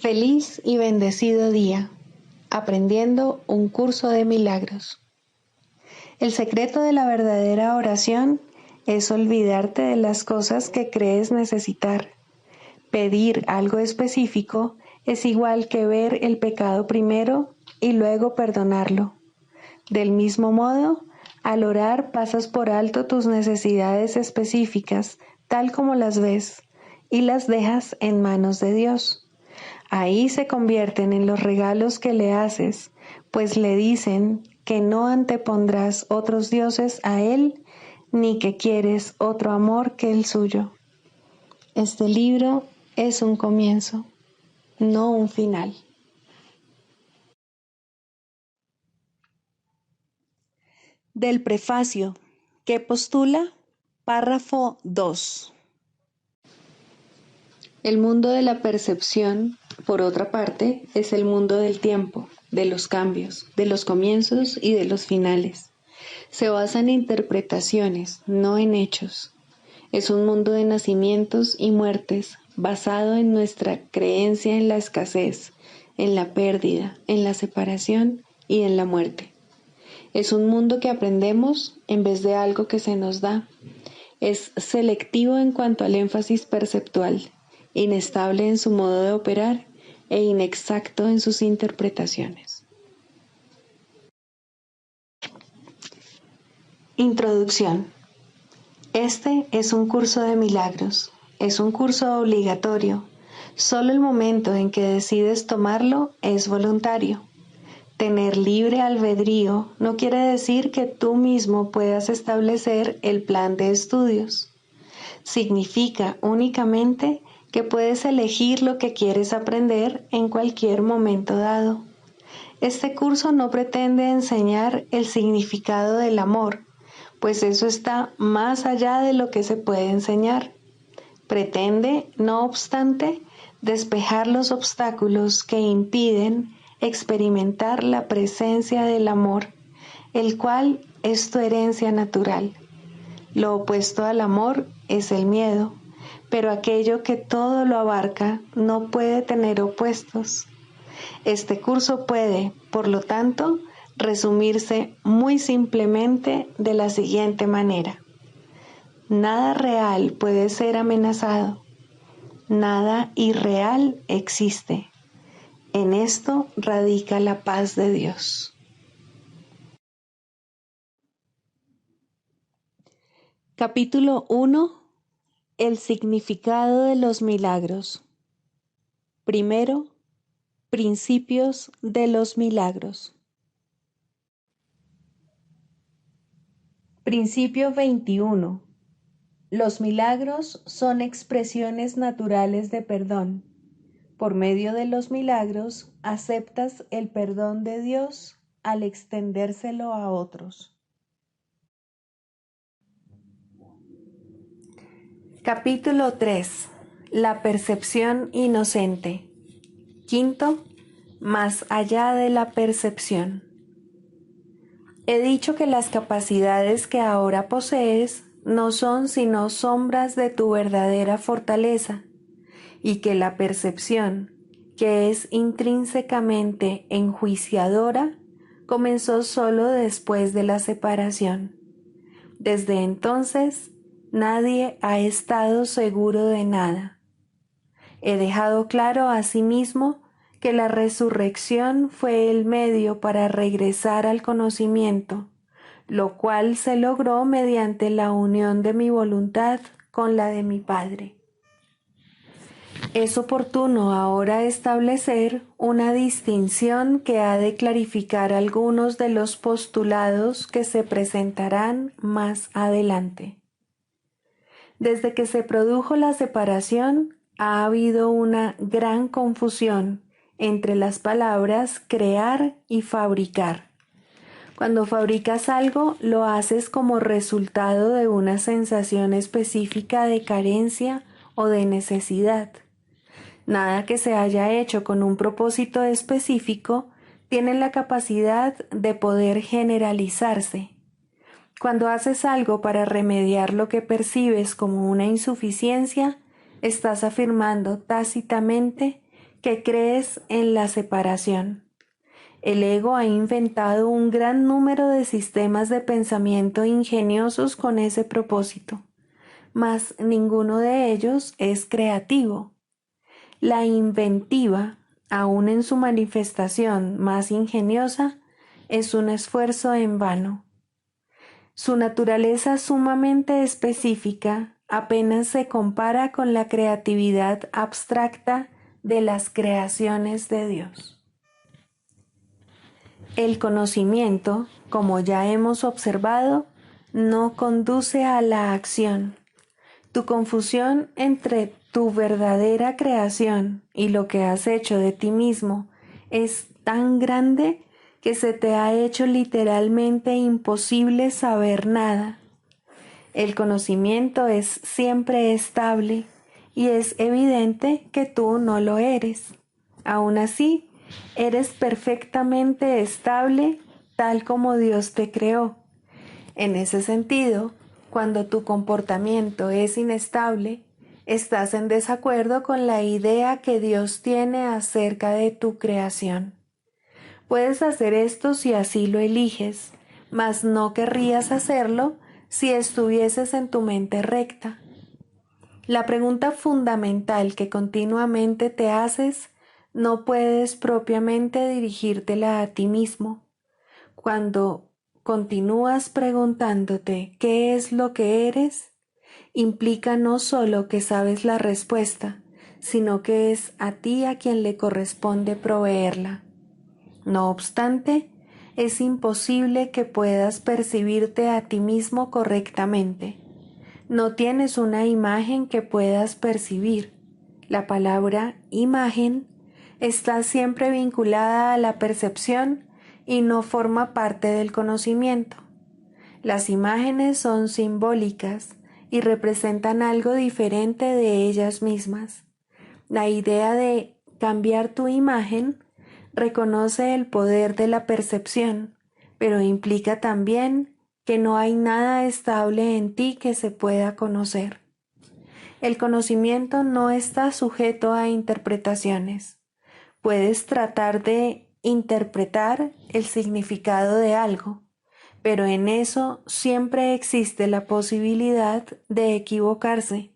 Feliz y bendecido día, aprendiendo un curso de milagros. El secreto de la verdadera oración es olvidarte de las cosas que crees necesitar. Pedir algo específico es igual que ver el pecado primero y luego perdonarlo. Del mismo modo, al orar pasas por alto tus necesidades específicas, tal como las ves, y las dejas en manos de Dios. Ahí se convierten en los regalos que le haces, pues le dicen que no antepondrás otros dioses a Él, ni que quieres otro amor que el suyo. Este libro es un comienzo, no un final. Del prefacio, que postula, párrafo 2. El mundo de la percepción, por otra parte, es el mundo del tiempo, de los cambios, de los comienzos y de los finales. Se basa en interpretaciones, no en hechos. Es un mundo de nacimientos y muertes, basado en nuestra creencia en la escasez, en la pérdida, en la separación y en la muerte. Es un mundo que aprendemos en vez de algo que se nos da. Es selectivo en cuanto al énfasis perceptual, inestable en su modo de operar e inexacto en sus interpretaciones. Introducción. Este es un curso de milagros. Es un curso obligatorio. Solo el momento en que decides tomarlo es voluntario. Tener libre albedrío no quiere decir que tú mismo puedas establecer el plan de estudios. Significa únicamente que puedes elegir lo que quieres aprender en cualquier momento dado. Este curso no pretende enseñar el significado del amor, pues eso está más allá de lo que se puede enseñar. Pretende, no obstante, despejar los obstáculos que impiden experimentar la presencia del amor, el cual es tu herencia natural. Lo opuesto al amor es el miedo, pero aquello que todo lo abarca no puede tener opuestos. Este curso puede, por lo tanto, resumirse muy simplemente de la siguiente manera. Nada real puede ser amenazado. Nada irreal existe. En esto radica la paz de Dios. Capítulo 1. El significado de los milagros. Primero, principios de los milagros. Principio 21. Los milagros son expresiones naturales de perdón. Por medio de los milagros aceptas el perdón de Dios al extendérselo a otros. Capítulo 3. La percepción inocente. Quinto, más allá de la percepción. He dicho que las capacidades que ahora posees no son sino sombras de tu verdadera fortaleza, y que la percepción, que es intrínsecamente enjuiciadora, comenzó solo después de la separación. Desde entonces, nadie ha estado seguro de nada. He dejado claro asimismo que la resurrección fue el medio para regresar al conocimiento, lo cual se logró mediante la unión de mi voluntad con la de mi Padre. Es oportuno ahora establecer una distinción que ha de clarificar algunos de los postulados que se presentarán más adelante. Desde que se produjo la separación, ha habido una gran confusión entre las palabras crear y fabricar. Cuando fabricas algo, lo haces como resultado de una sensación específica de carencia o de necesidad. Nada que se haya hecho con un propósito específico tiene la capacidad de poder generalizarse. Cuando haces algo para remediar lo que percibes como una insuficiencia, estás afirmando tácitamente que crees en la separación. El ego ha inventado un gran número de sistemas de pensamiento ingeniosos con ese propósito, mas ninguno de ellos es creativo. La inventiva, aun en su manifestación más ingeniosa, es un esfuerzo en vano. Su naturaleza sumamente específica apenas se compara con la creatividad abstracta de las creaciones de Dios. El conocimiento, como ya hemos observado, no conduce a la acción. Tu confusión entre tu verdadera creación y lo que has hecho de ti mismo es tan grande que se te ha hecho literalmente imposible saber nada. El conocimiento es siempre estable y es evidente que tú no lo eres. Aún así, eres perfectamente estable tal como Dios te creó. En ese sentido, cuando tu comportamiento es inestable, estás en desacuerdo con la idea que Dios tiene acerca de tu creación. Puedes hacer esto si así lo eliges, mas no querrías hacerlo si estuvieses en tu mente recta. La pregunta fundamental que continuamente te haces, no puedes propiamente dirigírtela a ti mismo. Cuando continúas preguntándote qué es lo que eres, implica no solo que sabes la respuesta, sino que es a ti a quien le corresponde proveerla. No obstante, es imposible que puedas percibirte a ti mismo correctamente. No tienes una imagen que puedas percibir. La palabra imagen está siempre vinculada a la percepción y no forma parte del conocimiento. Las imágenes son simbólicas y representan algo diferente de ellas mismas. La idea de cambiar tu imagen reconoce el poder de la percepción, pero implica también que no hay nada estable en ti que se pueda conocer. El conocimiento no está sujeto a interpretaciones. Puedes tratar de interpretar el significado de algo, pero en eso siempre existe la posibilidad de equivocarse,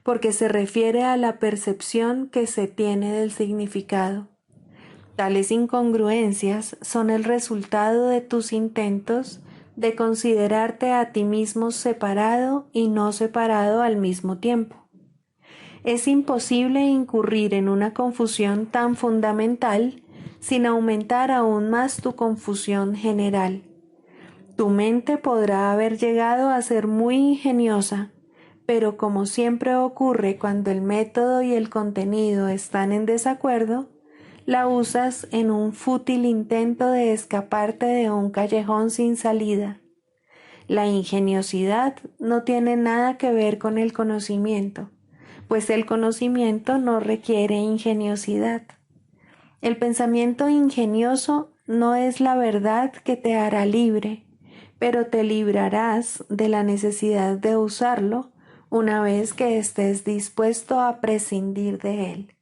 porque se refiere a la percepción que se tiene del significado. Tales incongruencias son el resultado de tus intentos de considerarte a ti mismo separado y no separado al mismo tiempo. Es imposible incurrir en una confusión tan fundamental sin aumentar aún más tu confusión general. Tu mente podrá haber llegado a ser muy ingeniosa, pero como siempre ocurre cuando el método y el contenido están en desacuerdo, la usas en un fútil intento de escaparte de un callejón sin salida. La ingeniosidad no tiene nada que ver con el conocimiento, pues el conocimiento no requiere ingeniosidad. El pensamiento ingenioso no es la verdad que te hará libre, pero te librarás de la necesidad de usarlo una vez que estés dispuesto a prescindir de él.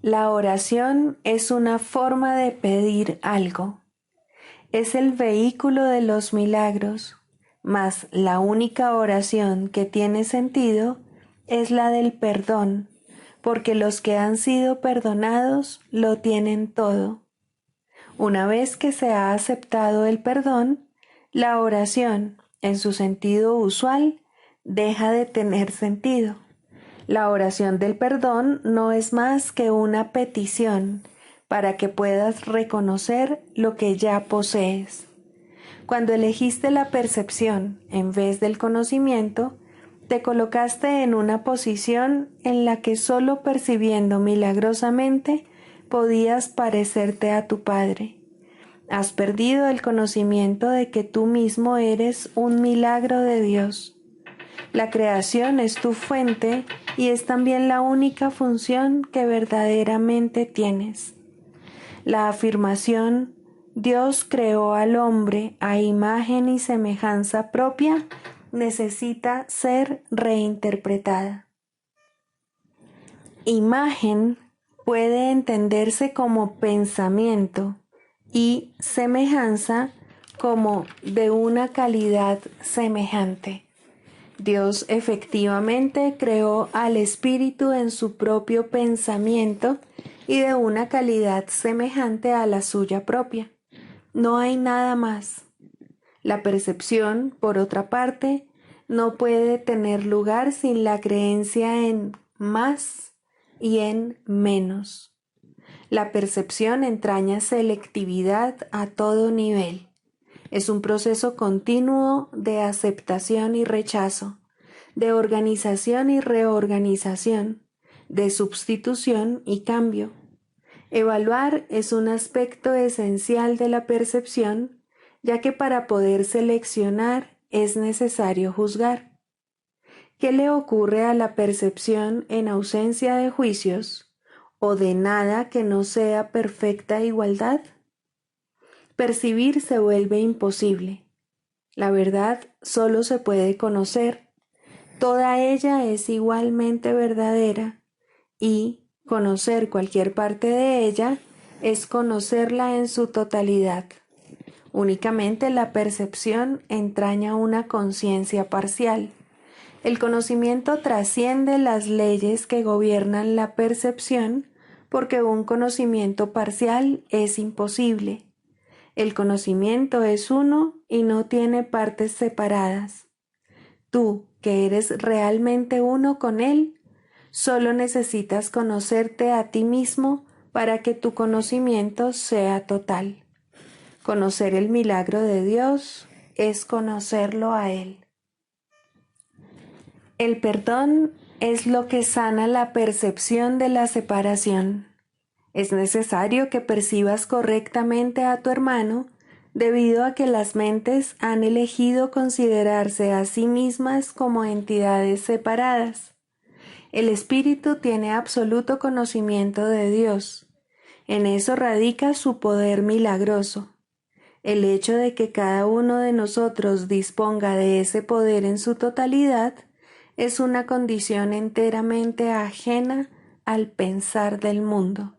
La oración es una forma de pedir algo. Es el vehículo de los milagros, mas la única oración que tiene sentido es la del perdón, porque los que han sido perdonados lo tienen todo. Una vez que se ha aceptado el perdón, la oración, en su sentido usual, deja de tener sentido. La oración del perdón no es más que una petición para que puedas reconocer lo que ya posees. Cuando elegiste la percepción en vez del conocimiento, te colocaste en una posición en la que solo percibiendo milagrosamente podías parecerte a tu Padre. Has perdido el conocimiento de que tú mismo eres un milagro de Dios. La creación es tu fuente y es también la única función que verdaderamente tienes. La afirmación Dios creó al hombre a imagen y semejanza propia necesita ser reinterpretada. Imagen puede entenderse como pensamiento y semejanza como de una calidad semejante. Dios efectivamente creó al espíritu en su propio pensamiento y de una calidad semejante a la suya propia. No hay nada más. La percepción, por otra parte, no puede tener lugar sin la creencia en más y en menos. La percepción entraña selectividad a todo nivel. Es un proceso continuo de aceptación y rechazo, de organización y reorganización, de sustitución y cambio. Evaluar es un aspecto esencial de la percepción, ya que para poder seleccionar es necesario juzgar. ¿Qué le ocurre a la percepción en ausencia de juicios o de nada que no sea perfecta igualdad? Percibir se vuelve imposible. La verdad solo se puede conocer. Toda ella es igualmente verdadera y conocer cualquier parte de ella es conocerla en su totalidad. Únicamente la percepción entraña una conciencia parcial. El conocimiento trasciende las leyes que gobiernan la percepción porque un conocimiento parcial es imposible. El conocimiento es uno y no tiene partes separadas. Tú, que eres realmente uno con él, solo necesitas conocerte a ti mismo para que tu conocimiento sea total. Conocer el milagro de Dios es conocerlo a Él. El perdón es lo que sana la percepción de la separación. Es necesario que percibas correctamente a tu hermano debido a que las mentes han elegido considerarse a sí mismas como entidades separadas. El espíritu tiene absoluto conocimiento de Dios. En eso radica su poder milagroso. El hecho de que cada uno de nosotros disponga de ese poder en su totalidad es una condición enteramente ajena al pensar del mundo.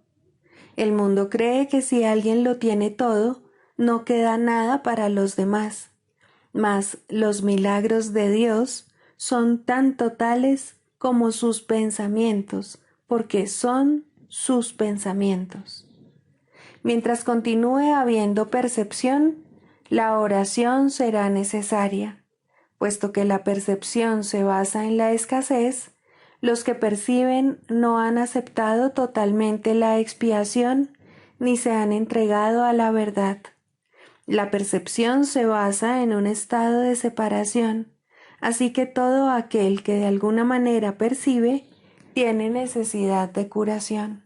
El mundo cree que si alguien lo tiene todo, no queda nada para los demás. Mas los milagros de Dios son tan totales como sus pensamientos, porque son sus pensamientos. Mientras continúe habiendo percepción, la oración será necesaria. Puesto que la percepción se basa en la escasez, los que perciben no han aceptado totalmente la expiación ni se han entregado a la verdad. La percepción se basa en un estado de separación, así que todo aquel que de alguna manera percibe tiene necesidad de curación.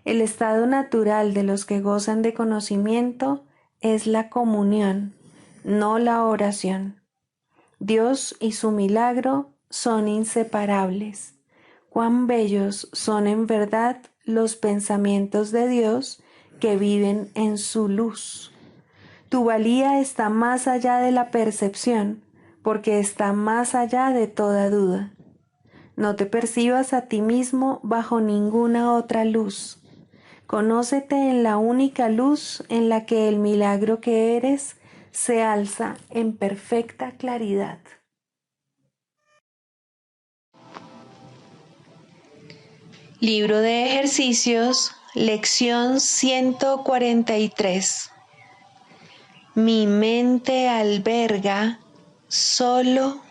El estado natural de los que gozan de conocimiento es la comunión, no la oración. Dios y su milagro son inseparables. Cuán bellos son en verdad los pensamientos de Dios que viven en su luz. Tu valía está más allá de la percepción, porque está más allá de toda duda. No te percibas a ti mismo bajo ninguna otra luz. Conócete en la única luz en la que el milagro que eres se alza en perfecta claridad. Libro de ejercicios, lección 143. Mi mente alberga solo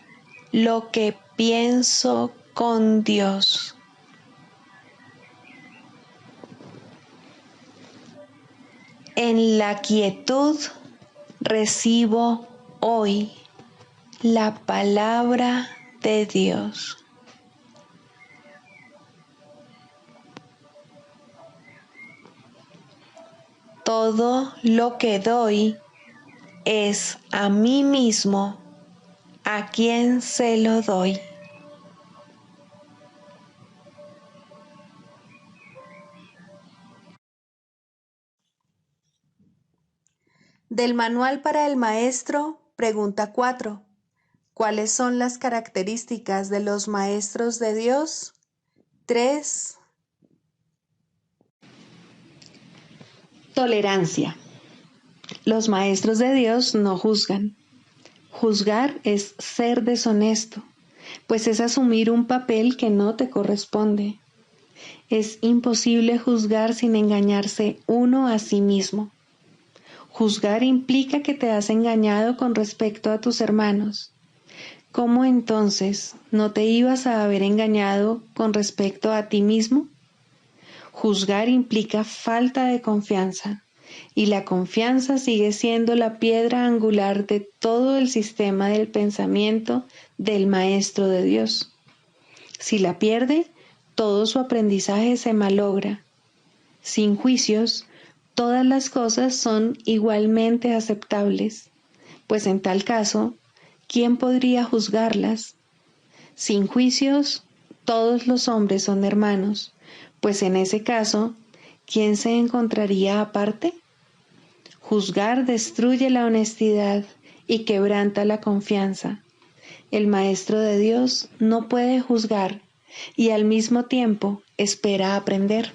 lo que pienso con Dios. En la quietud recibo hoy la palabra de Dios. Todo lo que doy es a mí mismo a quien se lo doy. Del Manual para el Maestro, pregunta 4. ¿Cuáles son las características de los maestros de Dios? 23. Tolerancia. Los maestros de Dios no juzgan. Juzgar es ser deshonesto, pues es asumir un papel que no te corresponde. Es imposible juzgar sin engañarse uno a sí mismo. Juzgar implica que te has engañado con respecto a tus hermanos. ¿Cómo entonces no te ibas a haber engañado con respecto a ti mismo? Juzgar implica falta de confianza, y la confianza sigue siendo la piedra angular de todo el sistema del pensamiento del Maestro de Dios. Si la pierde, todo su aprendizaje se malogra. Sin juicios, todas las cosas son igualmente aceptables, pues en tal caso, ¿quién podría juzgarlas? Sin juicios, todos los hombres son hermanos, pues en ese caso, ¿quién se encontraría aparte? Juzgar destruye la honestidad y quebranta la confianza. El Maestro de Dios no puede juzgar y al mismo tiempo espera aprender.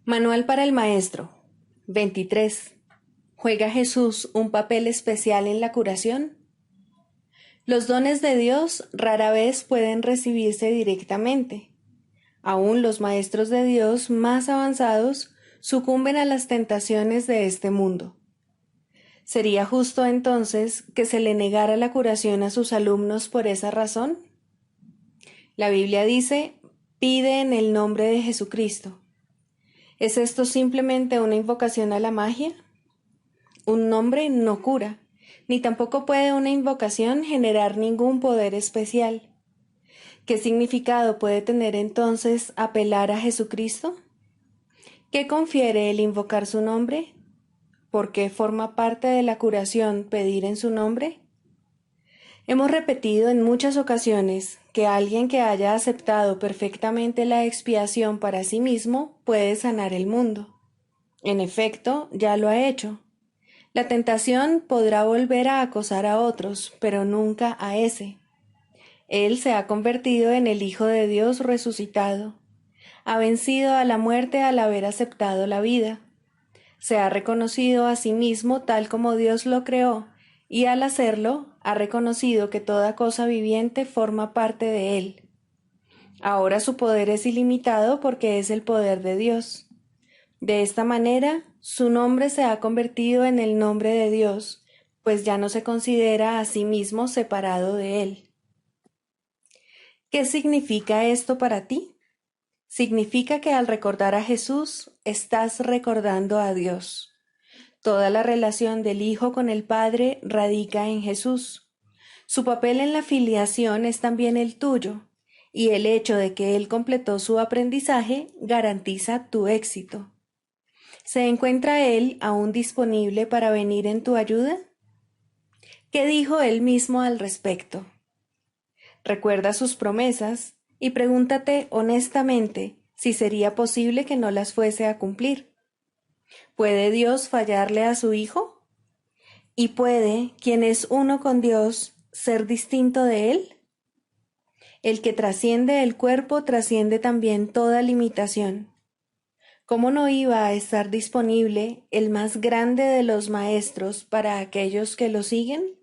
Manual para el Maestro. 23. ¿Juega Jesús un papel especial en la curación? Los dones de Dios rara vez pueden recibirse directamente. Aún los maestros de Dios más avanzados sucumben a las tentaciones de este mundo. ¿Sería justo entonces que se le negara la curación a sus alumnos por esa razón? La Biblia dice, pide en el nombre de Jesucristo. ¿Es esto simplemente una invocación a la magia? Un nombre no cura, ni tampoco puede una invocación generar ningún poder especial. ¿Qué significado puede tener entonces apelar a Jesucristo? ¿Qué confiere el invocar su nombre? ¿Por qué forma parte de la curación pedir en su nombre? Hemos repetido en muchas ocasiones que alguien que haya aceptado perfectamente la expiación para sí mismo puede sanar el mundo. En efecto, ya lo ha hecho. La tentación podrá volver a acosar a otros, pero nunca a ese. Él se ha convertido en el Hijo de Dios resucitado. Ha vencido a la muerte al haber aceptado la vida. Se ha reconocido a sí mismo tal como Dios lo creó, y al hacerlo, ha reconocido que toda cosa viviente forma parte de él. Ahora su poder es ilimitado porque es el poder de Dios. De esta manera, su nombre se ha convertido en el nombre de Dios, pues ya no se considera a sí mismo separado de él. ¿Qué significa esto para ti? Significa que al recordar a Jesús, estás recordando a Dios. Toda la relación del Hijo con el Padre radica en Jesús. Su papel en la filiación es también el tuyo, y el hecho de que Él completó su aprendizaje garantiza tu éxito. ¿Se encuentra Él aún disponible para venir en tu ayuda? ¿Qué dijo Él mismo al respecto? Recuerda sus promesas y pregúntate honestamente si sería posible que no las fuese a cumplir. ¿Puede Dios fallarle a su Hijo? ¿Y puede quien es uno con Dios ser distinto de Él? El que trasciende el cuerpo trasciende también toda limitación. ¿Cómo no iba a estar disponible el más grande de los maestros para aquellos que lo siguen?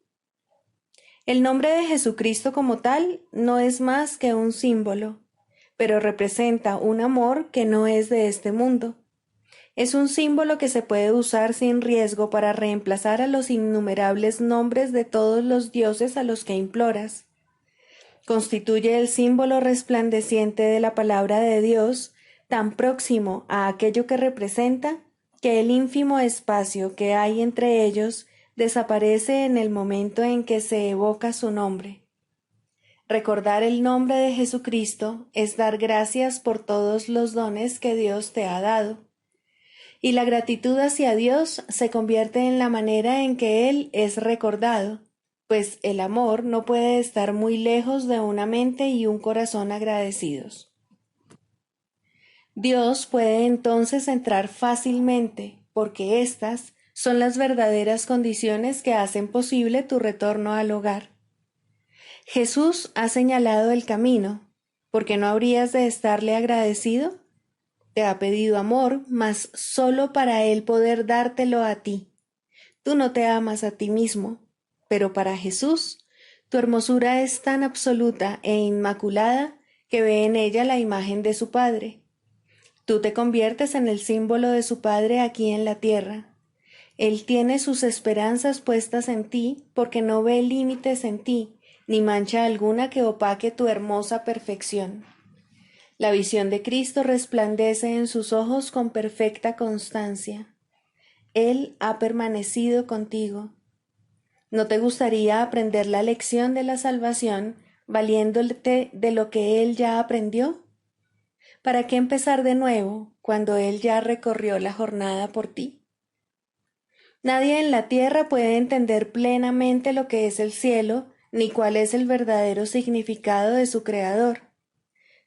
El nombre de Jesucristo como tal no es más que un símbolo, pero representa un amor que no es de este mundo. Es un símbolo que se puede usar sin riesgo para reemplazar a los innumerables nombres de todos los dioses a los que imploras. Constituye el símbolo resplandeciente de la palabra de Dios, tan próximo a aquello que representa, que el ínfimo espacio que hay entre ellos desaparece en el momento en que se evoca su nombre. Recordar el nombre de Jesucristo es dar gracias por todos los dones que Dios te ha dado. Y la gratitud hacia Dios se convierte en la manera en que Él es recordado, pues el amor no puede estar muy lejos de una mente y un corazón agradecidos. Dios puede entonces entrar fácilmente, porque éstas son las verdaderas condiciones que hacen posible tu retorno al hogar. Jesús ha señalado el camino, ¿porque no habrías de estarle agradecido? Te ha pedido amor, mas solo para Él poder dártelo a ti. Tú no te amas a ti mismo, pero para Jesús, tu hermosura es tan absoluta e inmaculada que ve en ella la imagen de su Padre. Tú te conviertes en el símbolo de su Padre aquí en la tierra. Él tiene sus esperanzas puestas en ti porque no ve límites en ti, ni mancha alguna que opaque tu hermosa perfección. La visión de Cristo resplandece en sus ojos con perfecta constancia. Él ha permanecido contigo. ¿No te gustaría aprender la lección de la salvación valiéndote de lo que Él ya aprendió? ¿Para qué empezar de nuevo cuando Él ya recorrió la jornada por ti? Nadie en la tierra puede entender plenamente lo que es el cielo, ni cuál es el verdadero significado de su Creador.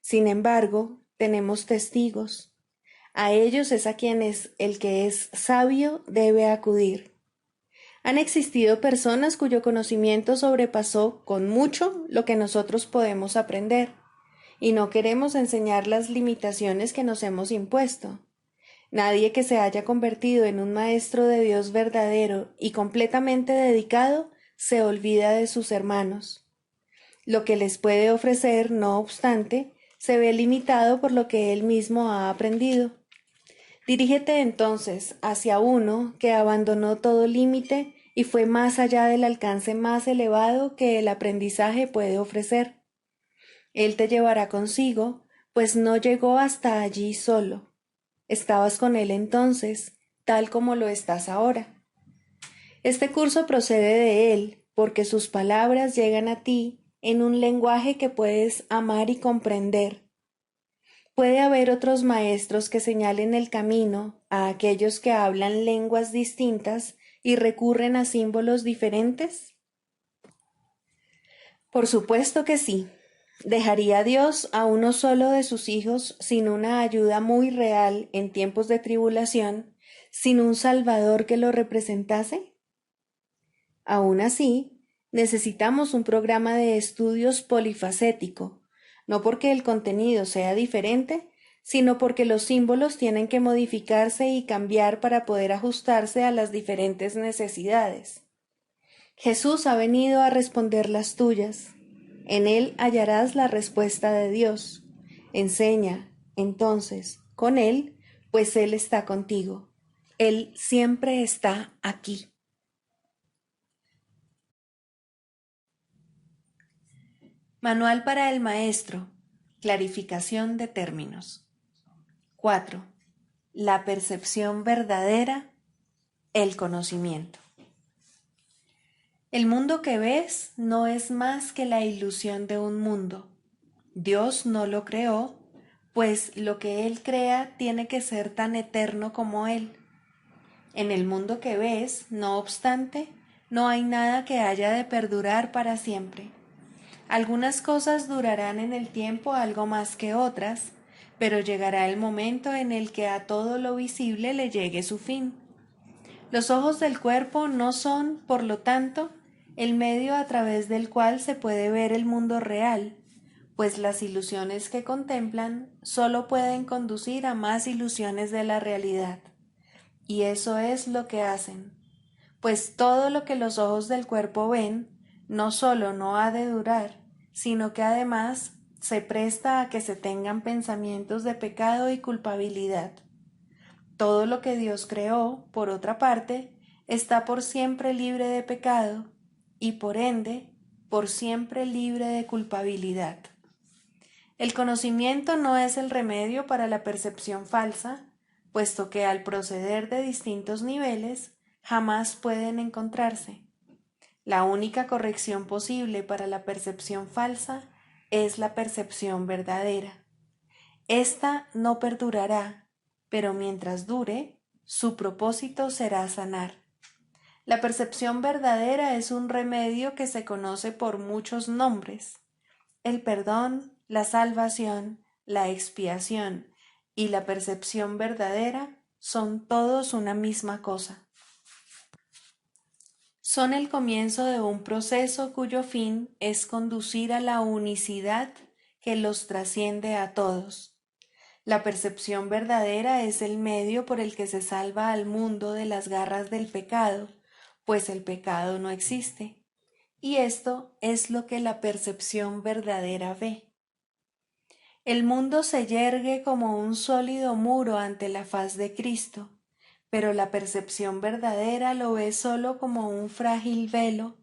Sin embargo, tenemos testigos. A ellos es a quienes el que es sabio debe acudir. Han existido personas cuyo conocimiento sobrepasó con mucho lo que nosotros podemos aprender, y no queremos enseñar las limitaciones que nos hemos impuesto. Nadie que se haya convertido en un maestro de Dios verdadero y completamente dedicado se olvida de sus hermanos. Lo que les puede ofrecer, no obstante, se ve limitado por lo que él mismo ha aprendido. Dirígete entonces hacia uno que abandonó todo límite y fue más allá del alcance más elevado que el aprendizaje puede ofrecer. Él te llevará consigo, pues no llegó hasta allí solo. Estabas con él entonces, tal como lo estás ahora. Este curso procede de él, porque sus palabras llegan a ti en un lenguaje que puedes amar y comprender. ¿Puede haber otros maestros que señalen el camino a aquellos que hablan lenguas distintas y recurren a símbolos diferentes? Por supuesto que sí. ¿Dejaría Dios a uno solo de sus hijos sin una ayuda muy real en tiempos de tribulación, sin un Salvador que lo representase? Aún así, necesitamos un programa de estudios polifacético, no porque el contenido sea diferente, sino porque los símbolos tienen que modificarse y cambiar para poder ajustarse a las diferentes necesidades. Jesús ha venido a responder las tuyas. En Él hallarás la respuesta de Dios. Enseña, entonces, con Él, pues Él está contigo. Él siempre está aquí. Manual para el maestro. Clarificación de términos. 4. La percepción verdadera, el conocimiento. El mundo que ves no es más que la ilusión de un mundo. Dios no lo creó, pues lo que Él crea tiene que ser tan eterno como Él. En el mundo que ves, no obstante, no hay nada que haya de perdurar para siempre. Algunas cosas durarán en el tiempo algo más que otras, pero llegará el momento en el que a todo lo visible le llegue su fin. Los ojos del cuerpo no son, por lo tanto, el medio a través del cual se puede ver el mundo real, pues las ilusiones que contemplan solo pueden conducir a más ilusiones de la realidad. Y eso es lo que hacen, pues todo lo que los ojos del cuerpo ven no solo no ha de durar, sino que además se presta a que se tengan pensamientos de pecado y culpabilidad. Todo lo que Dios creó, por otra parte, está por siempre libre de pecado y por ende, por siempre libre de culpabilidad. El conocimiento no es el remedio para la percepción falsa, puesto que al proceder de distintos niveles jamás pueden encontrarse. La única corrección posible para la percepción falsa es la percepción verdadera. Esta no perdurará, pero mientras dure, su propósito será sanar. La percepción verdadera es un remedio que se conoce por muchos nombres. El perdón, la salvación, la expiación y la percepción verdadera son todos una misma cosa. son el comienzo de un proceso cuyo fin es conducir a la unicidad que los trasciende a todos. La percepción verdadera es el medio por el que se salva al mundo de las garras del pecado, pues el pecado no existe. Y esto es lo que la percepción verdadera ve. El mundo se yergue como un sólido muro ante la faz de Cristo, pero la percepción verdadera lo ve solo como un frágil velo,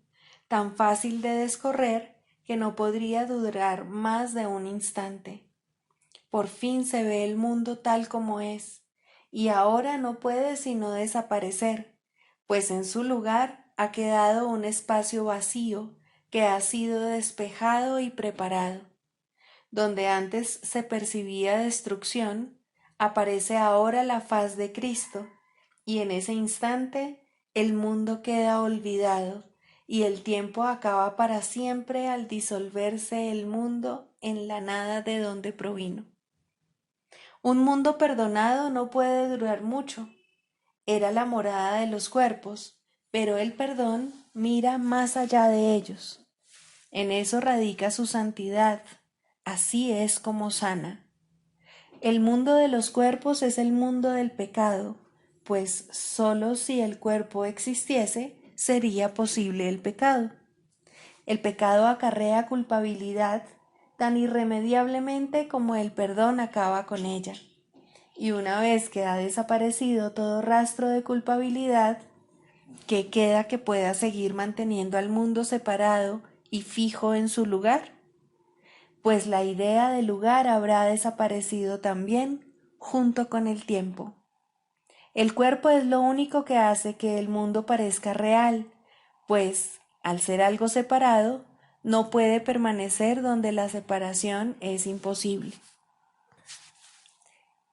tan fácil de descorrer que no podría durar más de un instante. Por fin se ve el mundo tal como es, y ahora no puede sino desaparecer, pues en su lugar ha quedado un espacio vacío que ha sido despejado y preparado. Donde antes se percibía destrucción, aparece ahora la faz de Cristo, y en ese instante el mundo queda olvidado, y el tiempo acaba para siempre al disolverse el mundo en la nada de donde provino. Un mundo perdonado no puede durar mucho. Era la morada de los cuerpos, pero el perdón mira más allá de ellos. En eso radica su santidad. Así es como sana. El mundo de los cuerpos es el mundo del pecado, pues sólo si el cuerpo existiese sería posible el pecado. El pecado acarrea culpabilidad tan irremediablemente como el perdón acaba con ella. Y una vez que ha desaparecido todo rastro de culpabilidad, ¿qué queda que pueda seguir manteniendo al mundo separado y fijo en su lugar? Pues la idea de lugar habrá desaparecido también junto con el tiempo. El cuerpo es lo único que hace que el mundo parezca real, pues, al ser algo separado, no puede permanecer donde la separación es imposible.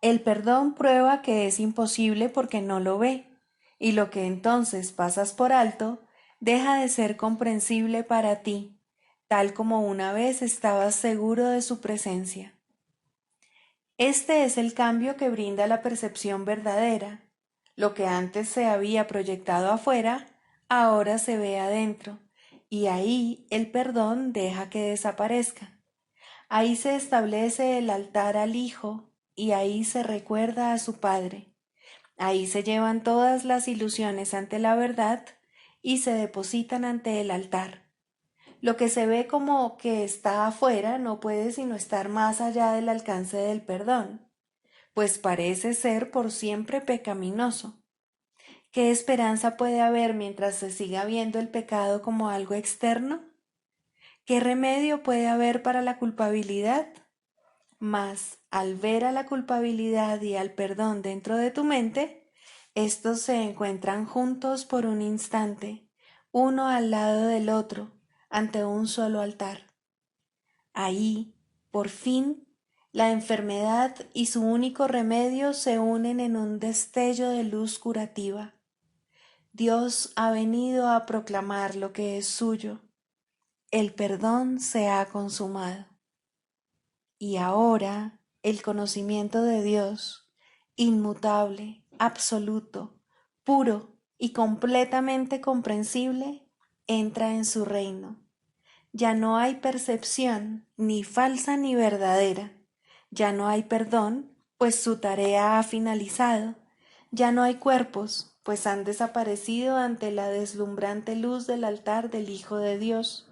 El perdón prueba que es imposible porque no lo ve, y lo que entonces pasas por alto deja de ser comprensible para ti, tal como una vez estabas seguro de su presencia. Este es el cambio que brinda la percepción verdadera. Lo que antes se había proyectado afuera, ahora se ve adentro, y ahí el perdón deja que desaparezca. Ahí se establece el altar al Hijo, y ahí se recuerda a su Padre. Ahí se llevan todas las ilusiones ante la verdad y se depositan ante el altar. Lo que se ve como que está afuera no puede sino estar más allá del alcance del perdón, pues parece ser por siempre pecaminoso. ¿Qué esperanza puede haber mientras se siga viendo el pecado como algo externo? ¿Qué remedio puede haber para la culpabilidad? Mas, al ver a la culpabilidad y al perdón dentro de tu mente, estos se encuentran juntos por un instante, uno al lado del otro, ante un solo altar. Ahí, por fin, la enfermedad y su único remedio se unen en un destello de luz curativa. Dios ha venido a proclamar lo que es suyo. El perdón se ha consumado. Y ahora el conocimiento de Dios, inmutable, absoluto, puro y completamente comprensible, entra en su reino. Ya no hay percepción, ni falsa ni verdadera. Ya no hay perdón, pues su tarea ha finalizado. Ya no hay cuerpos, pues han desaparecido ante la deslumbrante luz del altar del Hijo de Dios.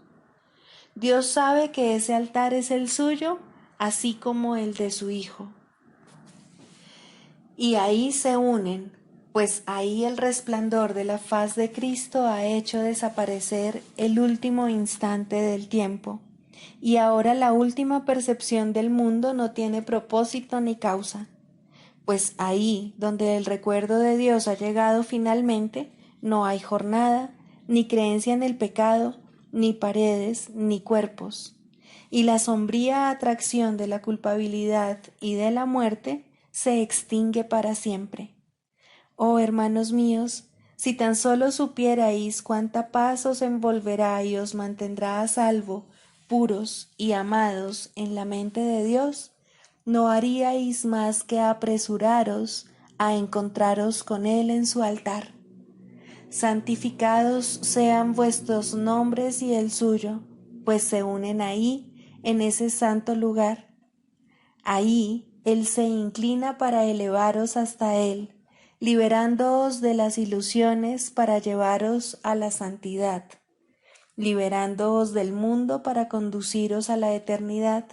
Dios sabe que ese altar es el suyo, así como el de su Hijo. Y ahí se unen, pues ahí el resplandor de la faz de Cristo ha hecho desaparecer el último instante del tiempo, y ahora la última percepción del mundo no tiene propósito ni causa, pues ahí donde el recuerdo de Dios ha llegado finalmente, no hay jornada, ni creencia en el pecado, ni paredes, ni cuerpos, y la sombría atracción de la culpabilidad y de la muerte se extingue para siempre. Oh hermanos míos, si tan solo supierais cuánta paz os envolverá y os mantendrá a salvo, puros y amados en la mente de Dios, no haríais más que apresuraros a encontraros con Él en su altar. Santificados sean vuestros nombres y el suyo, pues se unen ahí, en ese santo lugar. Ahí Él se inclina para elevaros hasta Él, liberándoos de las ilusiones para llevaros a la santidad, liberándoos del mundo para conduciros a la eternidad,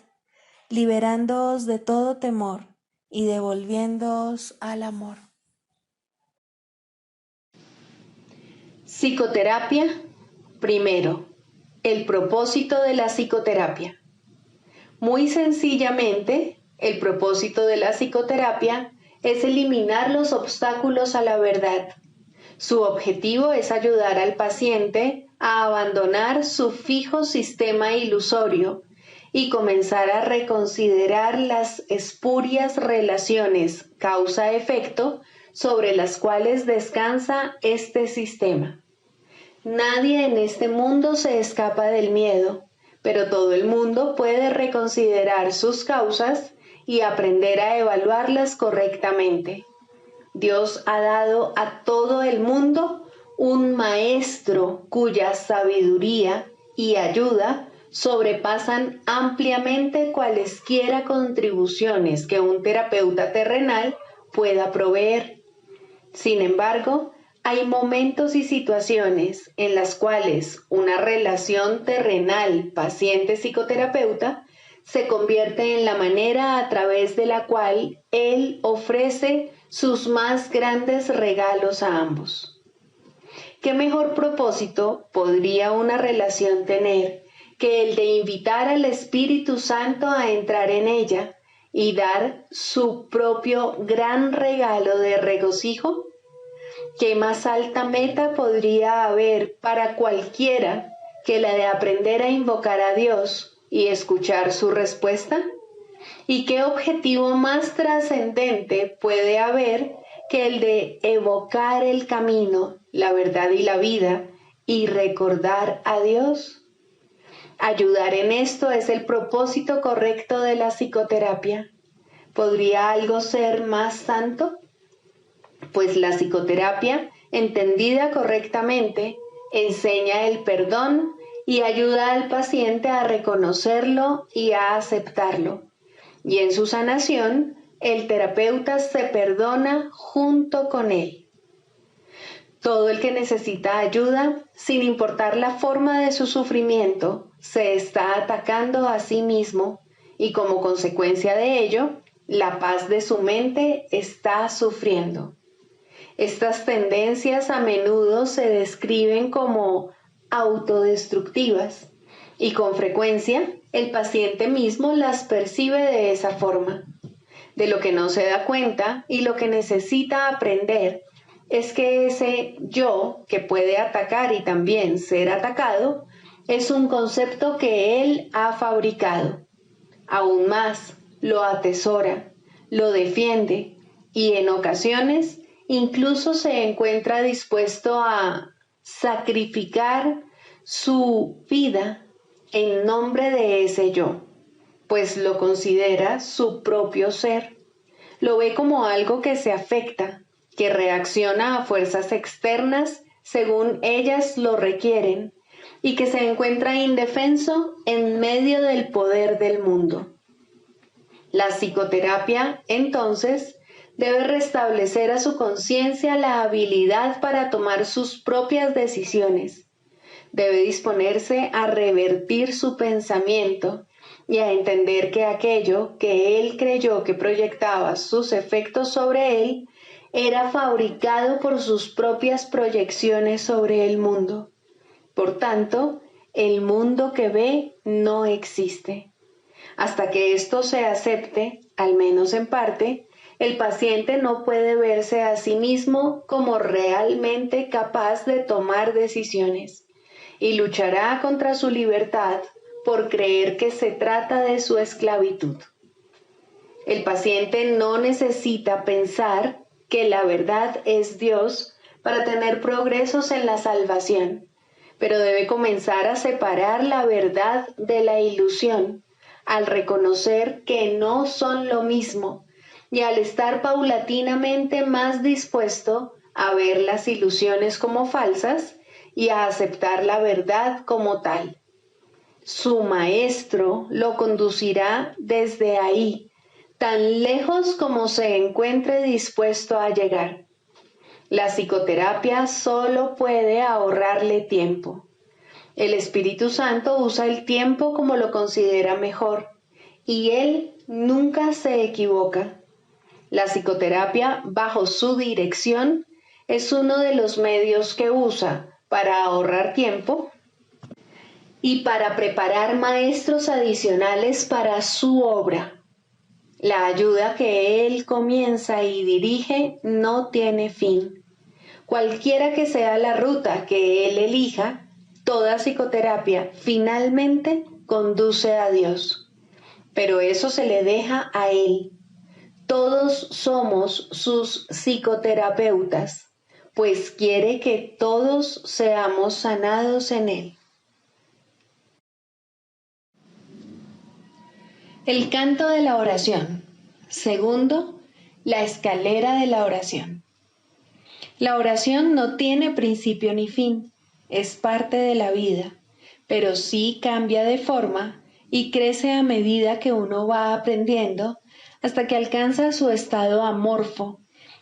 liberándoos de todo temor y devolviéndoos al amor. Psicoterapia. Primero, el propósito de la psicoterapia. Muy sencillamente, el propósito de la psicoterapia es eliminar los obstáculos a la verdad. Su objetivo es ayudar al paciente a abandonar su fijo sistema ilusorio y comenzar a reconsiderar las espurias relaciones causa-efecto sobre las cuales descansa este sistema. Nadie en este mundo se escapa del miedo, pero todo el mundo puede reconsiderar sus causas y aprender a evaluarlas correctamente. Dios ha dado a todo el mundo un maestro cuya sabiduría y ayuda sobrepasan ampliamente cualesquiera contribuciones que un terapeuta terrenal pueda proveer. Sin embargo, hay momentos y situaciones en las cuales una relación terrenal paciente-psicoterapeuta se convierte en la manera a través de la cual él ofrece sus más grandes regalos a ambos. ¿Qué mejor propósito podría una relación tener que el de invitar al Espíritu Santo a entrar en ella y dar su propio gran regalo de regocijo? ¿Qué más alta meta podría haber para cualquiera que la de aprender a invocar a Dios y escuchar su respuesta? ¿Y qué objetivo más trascendente puede haber que el de evocar el camino, la verdad y la vida y recordar a Dios? Ayudar en esto es el propósito correcto de la psicoterapia. ¿Podría algo ser más santo? Pues la psicoterapia, entendida correctamente, enseña el perdón y ayuda al paciente a reconocerlo y a aceptarlo. Y en su sanación, el terapeuta se perdona junto con él. Todo el que necesita ayuda, sin importar la forma de su sufrimiento, se está atacando a sí mismo y como consecuencia de ello, la paz de su mente está sufriendo. Estas tendencias a menudo se describen como autodestructivas y con frecuencia el paciente mismo las percibe de esa forma. De lo que no se da cuenta y lo que necesita aprender es que ese yo que puede atacar y también ser atacado es un concepto que él ha fabricado. Aún más, lo atesora, lo defiende y en ocasiones incluso se encuentra dispuesto a sacrificar su vida en nombre de ese yo, pues lo considera su propio ser. Lo ve como algo que se afecta, que reacciona a fuerzas externas según ellas lo requieren y que se encuentra indefenso en medio del poder del mundo. La psicoterapia, entonces, debe restablecer a su conciencia la habilidad para tomar sus propias decisiones. Debe disponerse a revertir su pensamiento y a entender que aquello que él creyó que proyectaba sus efectos sobre él era fabricado por sus propias proyecciones sobre el mundo. Por tanto, el mundo que ve no existe. Hasta que esto se acepte, al menos en parte, el paciente no puede verse a sí mismo como realmente capaz de tomar decisiones y luchará contra su libertad por creer que se trata de su esclavitud. El paciente no necesita pensar que la verdad es Dios para tener progresos en la salvación, pero debe comenzar a separar la verdad de la ilusión al reconocer que no son lo mismo y al estar paulatinamente más dispuesto a ver las ilusiones como falsas y a aceptar la verdad como tal. Su maestro lo conducirá desde ahí, tan lejos como se encuentre dispuesto a llegar. La psicoterapia solo puede ahorrarle tiempo. El Espíritu Santo usa el tiempo como lo considera mejor y Él nunca se equivoca. La psicoterapia, bajo su dirección, es uno de los medios que usa para ahorrar tiempo y para preparar maestros adicionales para su obra. La ayuda que Él comienza y dirige no tiene fin. Cualquiera que sea la ruta que Él elija, toda psicoterapia finalmente conduce a Dios. Pero eso se le deja a Él. Todos somos sus psicoterapeutas, pues quiere que todos seamos sanados en Él. El canto de la oración. Segundo, la escalera de la oración. La oración no tiene principio ni fin, es parte de la vida, pero sí cambia de forma y crece a medida que uno va aprendiendo hasta que alcanza su estado amorfo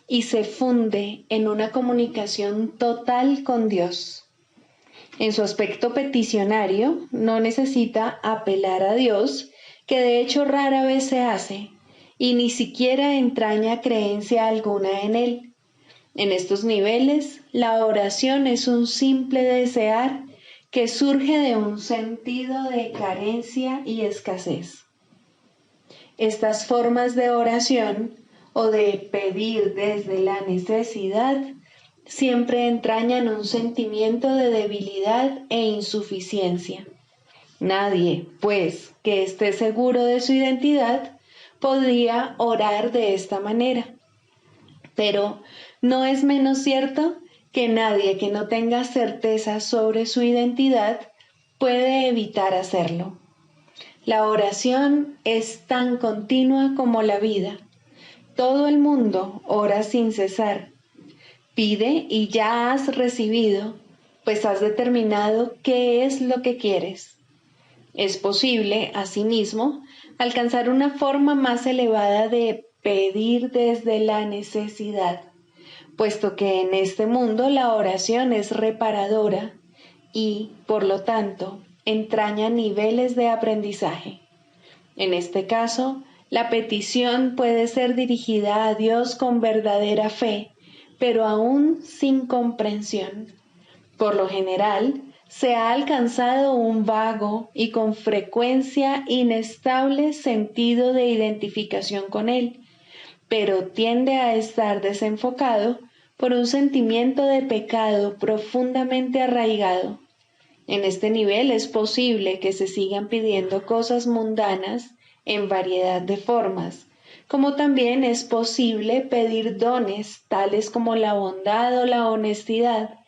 y se funde en una comunicación total con Dios. En su aspecto peticionario, no necesita apelar a Dios, que de hecho rara vez se hace, y ni siquiera entraña creencia alguna en Él. En estos niveles, la oración es un simple desear que surge de un sentido de carencia y escasez. Estas formas de oración o de pedir desde la necesidad siempre entrañan un sentimiento de debilidad e insuficiencia. Nadie, pues, que esté seguro de su identidad, podría orar de esta manera. Pero no es menos cierto que nadie que no tenga certeza sobre su identidad puede evitar hacerlo. La oración es tan continua como la vida. Todo el mundo ora sin cesar. Pide y ya has recibido, pues has determinado qué es lo que quieres. Es posible, asimismo, alcanzar una forma más elevada de pedir desde la necesidad, puesto que en este mundo la oración es reparadora y, por lo tanto, entraña niveles de aprendizaje. En este caso, la petición puede ser dirigida a Dios con verdadera fe, pero aún sin comprensión. Por lo general, se ha alcanzado un vago y con frecuencia inestable sentido de identificación con Él, pero tiende a estar desenfocado por un sentimiento de pecado profundamente arraigado. En este nivel es posible que se sigan pidiendo cosas mundanas en variedad de formas, como también es posible pedir dones tales como la bondad o la honestidad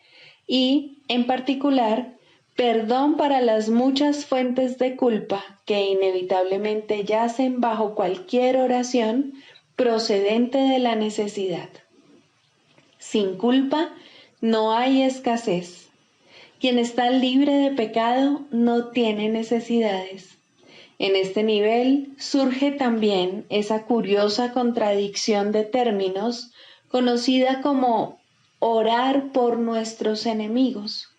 y, en particular, perdón para las muchas fuentes de culpa que inevitablemente yacen bajo cualquier oración procedente de la necesidad. Sin culpa no hay escasez. Quien está libre de pecado no tiene necesidades. En este nivel surge también esa curiosa contradicción de términos conocida como orar por nuestros enemigos.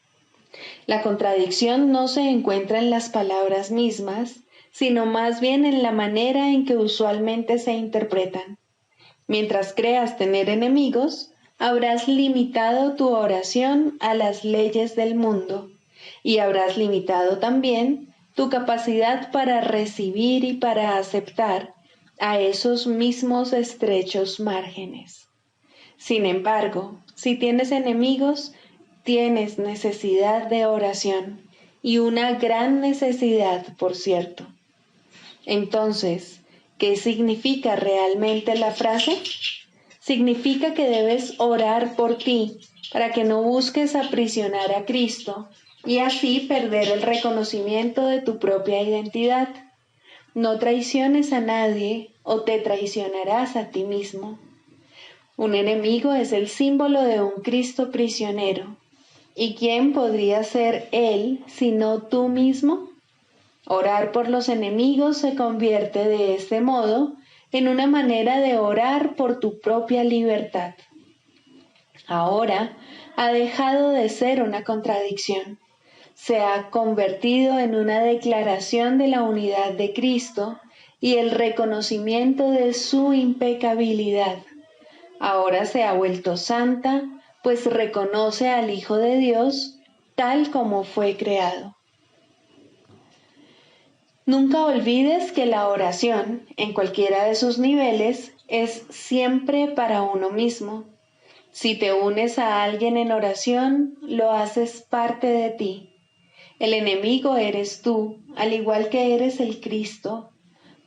La contradicción no se encuentra en las palabras mismas, sino más bien en la manera en que usualmente se interpretan. Mientras creas tener enemigos, habrás limitado tu oración a las leyes del mundo y habrás limitado también tu capacidad para recibir y para aceptar a esos mismos estrechos márgenes. Sin embargo, si tienes enemigos, tienes necesidad de oración y una gran necesidad, por cierto. Entonces, ¿qué significa realmente la frase? Significa que debes orar por ti para que no busques aprisionar a Cristo y así perder el reconocimiento de tu propia identidad. No traiciones a nadie o te traicionarás a ti mismo. Un enemigo es el símbolo de un Cristo prisionero. ¿Y quién podría ser él sino tú mismo? Orar por los enemigos se convierte de este modo en una manera de orar por tu propia libertad. Ahora ha dejado de ser una contradicción. Se ha convertido en una declaración de la unidad de Cristo y el reconocimiento de su impecabilidad. Ahora se ha vuelto santa, pues reconoce al Hijo de Dios tal como fue creado. Nunca olvides que la oración, en cualquiera de sus niveles, es siempre para uno mismo. Si te unes a alguien en oración, lo haces parte de ti. El enemigo eres tú, al igual que eres el Cristo.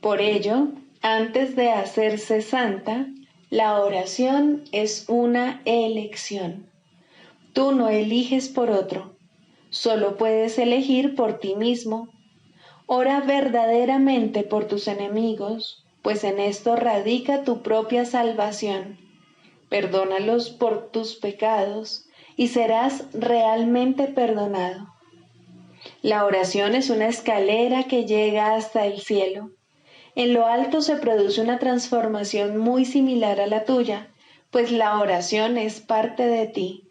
Por ello, antes de hacerse santa, la oración es una elección. Tú no eliges por otro, solo puedes elegir por ti mismo. Ora verdaderamente por tus enemigos, pues en esto radica tu propia salvación. Perdónalos por tus pecados y serás realmente perdonado. La oración es una escalera que llega hasta el cielo. En lo alto se produce una transformación muy similar a la tuya, pues la oración es parte de ti.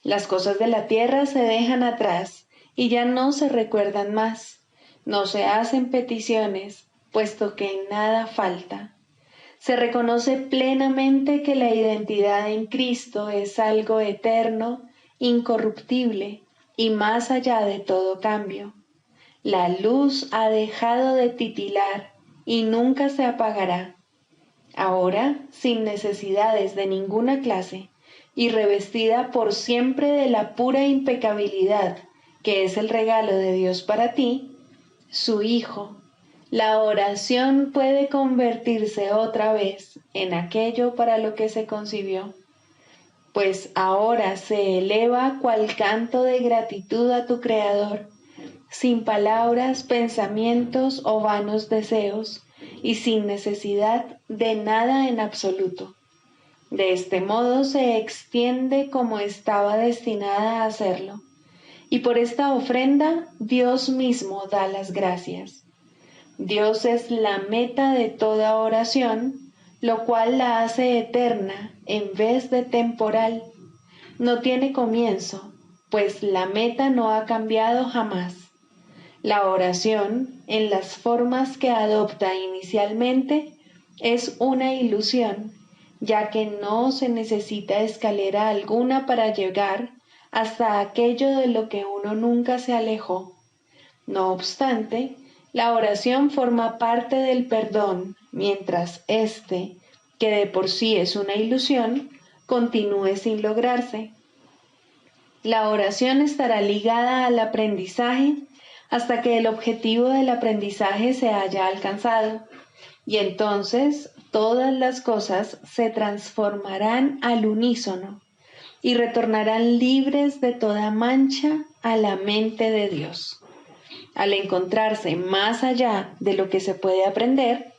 Las cosas de la tierra se dejan atrás y ya no se recuerdan más. No se hacen peticiones, puesto que nada falta. Se reconoce plenamente que la identidad en Cristo es algo eterno, incorruptible y más allá de todo cambio. La luz ha dejado de titilar y nunca se apagará. Ahora, sin necesidades de ninguna clase y revestida por siempre de la pura impecabilidad que es el regalo de Dios para ti, su Hijo, la oración puede convertirse otra vez en aquello para lo que se concibió, pues ahora se eleva cual canto de gratitud a tu Creador, sin palabras, pensamientos o vanos deseos, y sin necesidad de nada en absoluto. De este modo se extiende como estaba destinada a hacerlo, y por esta ofrenda Dios mismo da las gracias. Dios es la meta de toda oración, lo cual la hace eterna en vez de temporal. No tiene comienzo, pues la meta no ha cambiado jamás. La oración, en las formas que adopta inicialmente, es una ilusión, ya que no se necesita escalera alguna para llegar hasta aquello de lo que uno nunca se alejó. No obstante, la oración forma parte del perdón, mientras éste, que de por sí es una ilusión, continúe sin lograrse. La oración estará ligada al aprendizaje hasta que el objetivo del aprendizaje se haya alcanzado, y entonces todas las cosas se transformarán al unísono y retornarán libres de toda mancha a la mente de Dios. Al encontrarse más allá de lo que se puede aprender,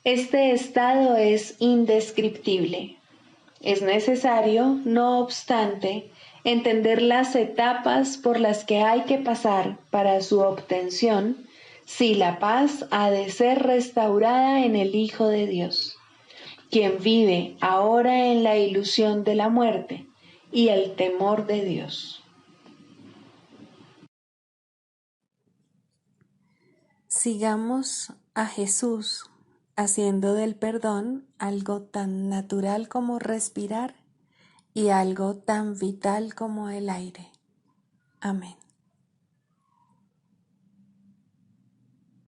este estado es indescriptible. Es necesario, no obstante, entender las etapas por las que hay que pasar para su obtención, si la paz ha de ser restaurada en el Hijo de Dios, quien vive ahora en la ilusión de la muerte y el temor de Dios. Sigamos a Jesús haciendo del perdón algo tan natural como respirar y algo tan vital como el aire. Amén.